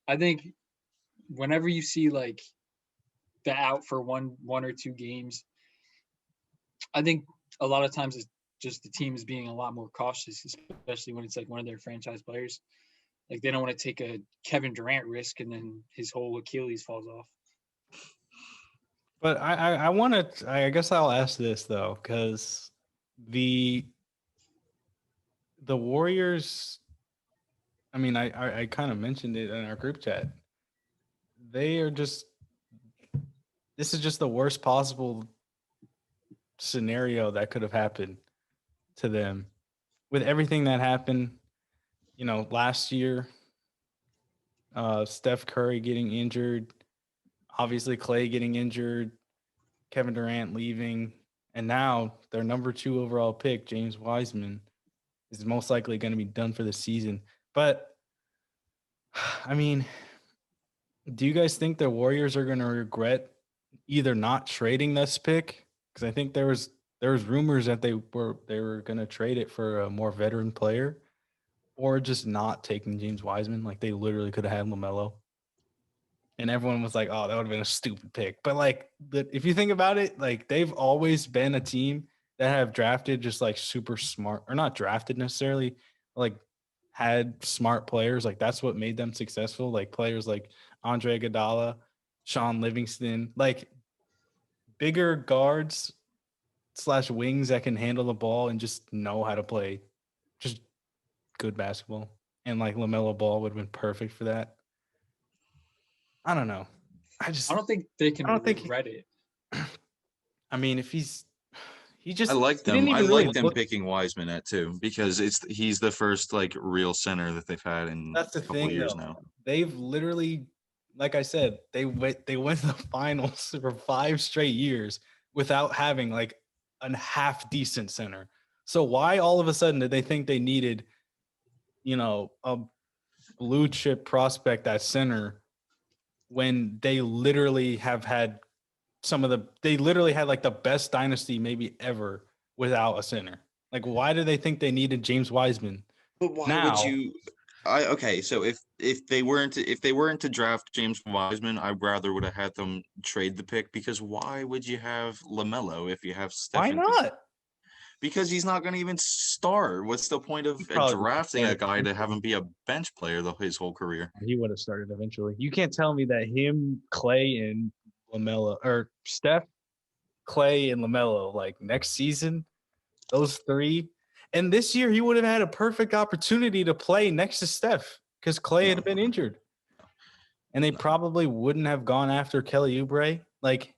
B: I think whenever you see the out for one or two games, I think a lot of times it's just the team is being a lot more cautious, especially when it's one of their franchise players. They don't want to take a Kevin Durant risk and then his whole Achilles falls off.
A: But I guess I'll ask this though, because the Warriors, I mean, I kind of mentioned it in our group chat. This is just the worst possible scenario that could have happened to them with everything that happened, last year. Steph Curry getting injured, obviously Klay getting injured, Kevin Durant leaving, and now their number 2 overall pick, James Wiseman, is most likely going to be done for the season. But I mean, do you guys think the Warriors are going to regret either not trading this pick? Because I think there was rumors that they were going to trade it for a more veteran player, or just not taking James Wiseman. Like they literally could have had LaMelo, and everyone was like, "Oh, that would have been a stupid pick." But like, if you think about it, like they've always been a team that have drafted just like super smart, or not drafted necessarily, like had smart players. Like that's what made them successful. Like players like Andre Iguodala, Sean Livingston, like bigger guards / wings that can handle the ball and just know how to play just good basketball. And like LaMelo Ball would have been perfect for that. I don't know.
B: I don't think they can regret it.
A: I mean, if he
C: like them.
A: didn't
C: I
A: even
C: like
A: really
C: them
A: look.
C: picking Wiseman at too, because he's the first like real center that they've had in
A: That's the
C: a couple
A: thing,
C: years
A: though.
C: now.
A: They've literally, like I said, they went to the finals for 5 straight years without having like a half decent center. So why all of a sudden did they think they needed, a blue chip prospect at center when they literally have had they literally had like the best dynasty maybe ever without a center? Like, why do they think they needed James Wiseman?
C: But why
A: Now,
C: would you? Okay, so if they weren't to draft James Wiseman, I rather would have had them trade the pick, because why would you have LaMelo if you have
A: why
C: Stephen?
A: not?
C: Because he's not going to even start. What's the point of drafting a guy to have him be a bench player his whole career?
A: He would have started eventually. You can't tell me that him, Clay, and LaMelo, or Steph, Clay, and LaMelo, like next season, those three. And this year, he would have had a perfect opportunity to play next to Steph because Clay had been injured. And they probably wouldn't have gone after Kelly Oubre. Like,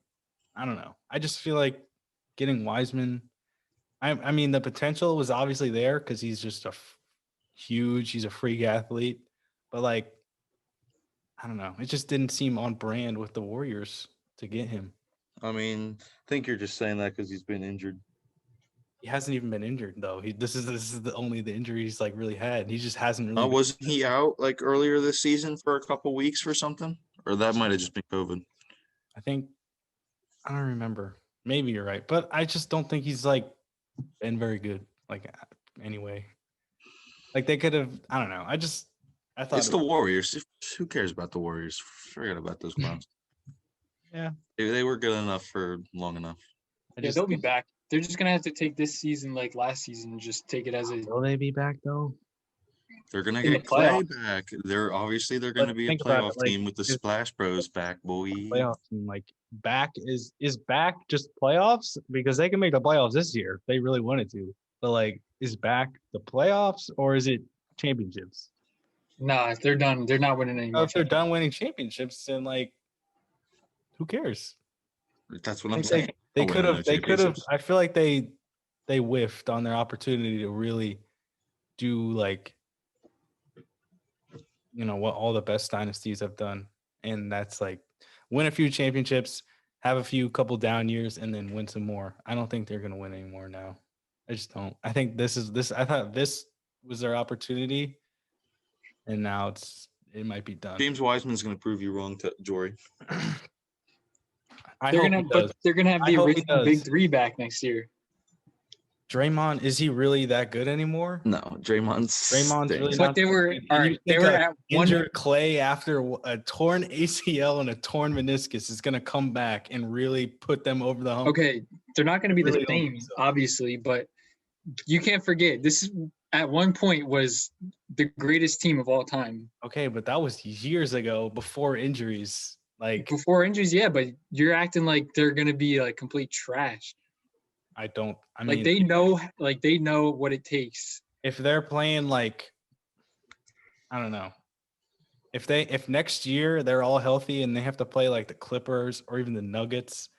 A: I don't know. I just feel like getting Wiseman. I mean, the potential was obviously there because he's just he's a freak athlete. But like, I don't know. It just didn't seem on brand with the Warriors to get him.
C: I mean, I think you're just saying that because he's been injured.
A: He hasn't even been injured though. This is the only the injury he's like really had. He just hasn't really.
C: Wasn't he out like earlier this season for a couple weeks for something, or that might have just been COVID?
A: I don't remember. Maybe you're right, but I just don't think he's like been very good. Like anyway, like they could have. I don't know. I thought
C: it's the Warriors. Who cares about the Warriors? Forget about those clowns.
A: Yeah,
C: they were good enough for long enough.
B: They'll be back. They're just gonna have to take this season like last season and just take it as a.
A: Will they be back though?
C: They're gonna get Clay back. They're gonna be a playoff team with the Splash Bros back, boy.
A: Playoff team, like back is back just playoffs, because they can make the playoffs this year if they really wanted to. But like, is back the playoffs or is it championships?
B: Nah, if they're done, they're not winning anymore.
A: If they're done winning championships, then like, who cares?
C: That's what I'm saying.
A: They could have. I feel like they whiffed on their opportunity to really do like, what all the best dynasties have done, and that's like win a few championships, have a couple down years, and then win some more. I don't think they're gonna win anymore now. I just don't. I think this. I thought this was their opportunity, and now it might be done.
C: James Wiseman's gonna prove you wrong, Jorie.
B: They're gonna have the original big three back next year.
A: Draymond, is he really that good anymore?
C: No, Draymond's
B: But
C: really
B: not. They were at
A: injured Clay after a torn ACL and a torn meniscus is going to come back and really put them over the hump.
B: Okay, they're not going to be the same, obviously, but you can't forget this at one point was the greatest team of all time.
A: Okay, but that was years ago before injuries. Like
B: before injuries, yeah, but you're acting like they're going to be like complete trash.
A: I mean,
B: like they know what it takes.
A: If they're playing like, I don't know, if next year they're all healthy and they have to play like the Clippers or even the Nuggets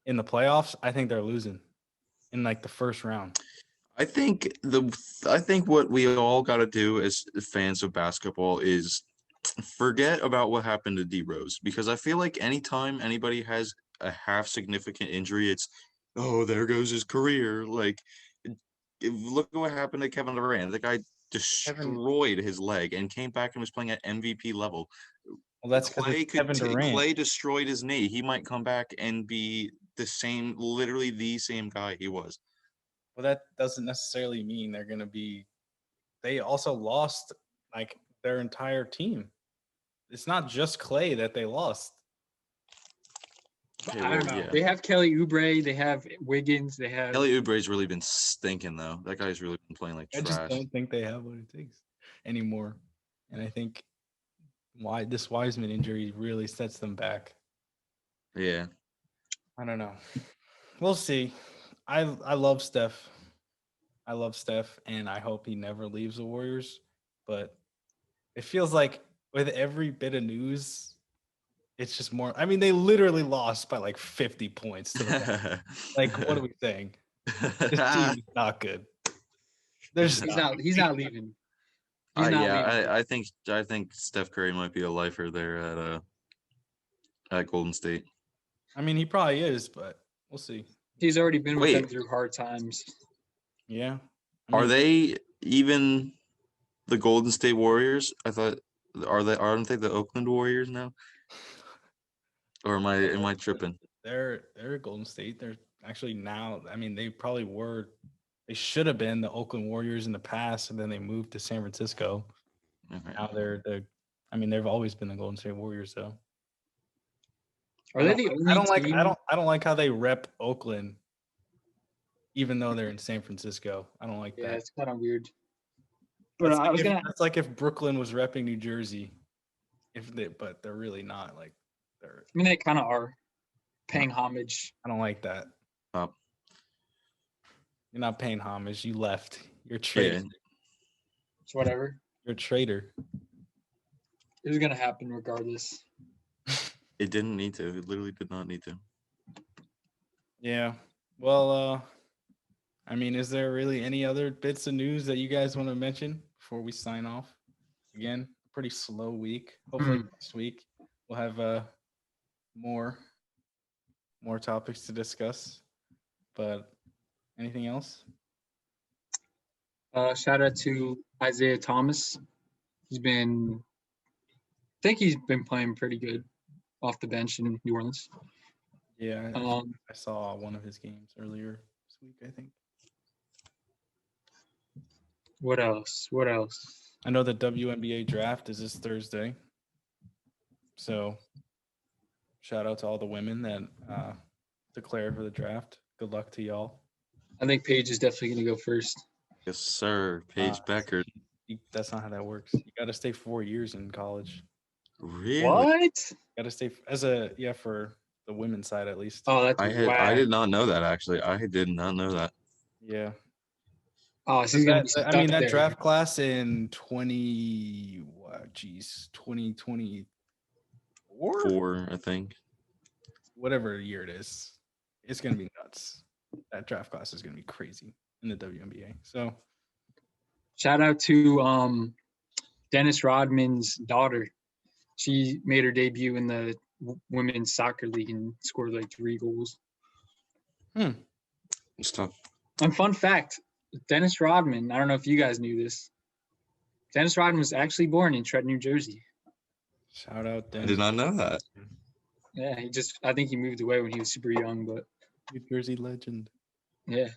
A: in the playoffs, I think they're losing in like the first round.
C: I think what we all got to do as fans of basketball is forget about what happened to D Rose, because I feel like anytime anybody has a half significant injury, it's, oh, there goes his career. Like, look at what happened to Kevin Durant. The guy destroyed his leg and came back and was playing at MVP level.
A: Well, that's because Kevin Durant.
C: Clay destroyed his knee. He might come back and be literally the same guy he was.
A: Well, that doesn't necessarily mean they're going to be. They also lost like their entire team. It's not just Clay that they lost.
C: Okay,
B: I don't know.
C: yeah.
B: They have Kelly Oubre. They have Wiggins. They have
C: Kelly Oubre's really been stinking though. That guy's really been playing like trash.
A: I just don't think they have what it takes anymore, and I think this Wiseman injury really sets them back.
C: Yeah.
A: I don't know. We'll see. I love Steph. I love Steph, and I hope he never leaves the Warriors. But it feels like with every bit of news, it's just more. I mean, they literally lost by like 50 points to the like, what are we saying? This team is not good.
B: he's not leaving. He's not leaving.
C: I think Steph Curry might be a lifer there at Golden State.
A: I mean, he probably is, but we'll see.
B: He's already been with them through hard times.
A: Yeah.
C: Are they even the Golden State Warriors? I thought aren't they the Oakland Warriors now? Or am I tripping?
A: They're Golden State. They're actually now. I mean, they probably were. They should have been the Oakland Warriors in the past, and then they moved to San Francisco.
C: Okay.
A: Now they're the. I mean, they've always been the Golden State Warriors, though.
B: Are they the only team?
A: I don't like how they rep Oakland, even though they're in San Francisco. I don't like that.
B: Yeah, it's kind of weird. But
A: It's like if Brooklyn was repping New Jersey, but they're really not. Like they're.
B: I mean, they kind of are paying homage.
A: I don't like that.
C: Oh.
A: You're not paying homage. You left. You're a traitor.
C: Yeah.
B: It's whatever.
A: You're a traitor.
B: It was gonna happen regardless.
C: It didn't need to. It literally did not need to.
A: Yeah. Well, I mean, is there really any other bits of news that you guys want to mention before we sign off? Again, pretty slow week. Hopefully next week we'll have more topics to discuss. But anything else?
B: Shout out to Isaiah Thomas. I think he's been playing pretty good off the bench in New Orleans.
A: Yeah, I saw one of his games earlier this week, I think.
B: What else?
A: I know the WNBA draft is this Thursday. So shout out to all the women that declared for the draft. Good luck to y'all.
B: I think Paige is definitely going to go first.
C: Yes, sir. Paige Becker.
A: That's not how that works. You got to stay 4 years in college.
C: Really?
B: What?
A: Got to stay for the women's side at least.
B: Oh, that's
C: I did not know that actually. I did not know that.
A: Yeah.
B: Oh, so
A: that draft class in 2024?
C: 4, I think.
A: Whatever year it is, it's gonna be nuts. That draft class is gonna be crazy in the WNBA. So,
B: shout out to Dennis Rodman's daughter. She made her debut in the women's soccer league and scored like 3 goals.
C: It's tough.
B: And fun fact, Dennis Rodman, I don't know if you guys knew this. Dennis Rodman was actually born in Trenton, New Jersey.
A: Shout out Dennis.
C: I did not know that.
B: Yeah, I think he moved away when he was super young, but
A: New Jersey legend.
B: Yeah.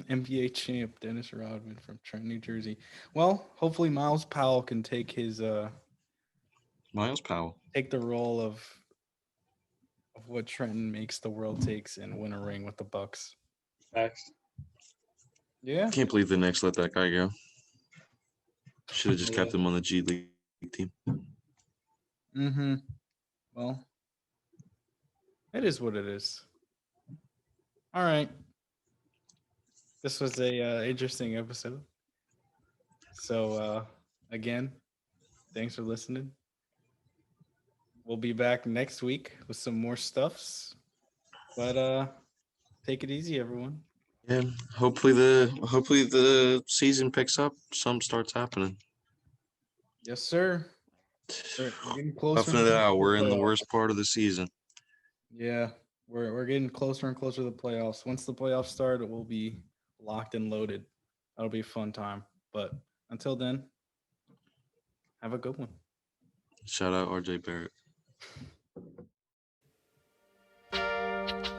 A: NBA champ Dennis Rodman from Trenton, New Jersey. Well, hopefully Miles Powell can take his
C: Miles Powell.
A: Take the role of what Trenton makes the world takes and win a ring with the Bucks.
B: Facts.
A: Yeah.
C: Can't believe the Knicks let that guy go. Should have just kept him on the G League team.
A: Mm-hmm. Well, it is what it is. All right. This was a interesting episode. So, again, thanks for listening. We'll be back next week with some more stuffs. But take it easy, everyone.
C: Yeah, hopefully the season picks up. Some starts happening.
A: Yes, sir. We're getting closer.
C: Toughen it out. We're in the worst part of the season.
A: Yeah. We're getting closer and closer to the playoffs. Once the playoffs start, it will be locked and loaded. That'll be a fun time. But until then, have a good one.
C: Shout out RJ Barrett.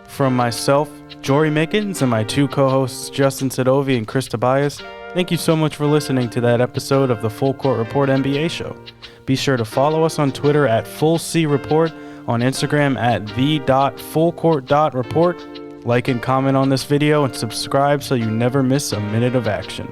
A: From myself, Jorie Mickens, and my two co-hosts, Justin Sadovi and Chris Tobias, thank you so much for listening to that episode of the Full Court Report NBA show. Be sure to follow us on Twitter at FullCReport, on Instagram at the.fullcourt.report. Like and comment on this video and subscribe so you never miss a minute of action.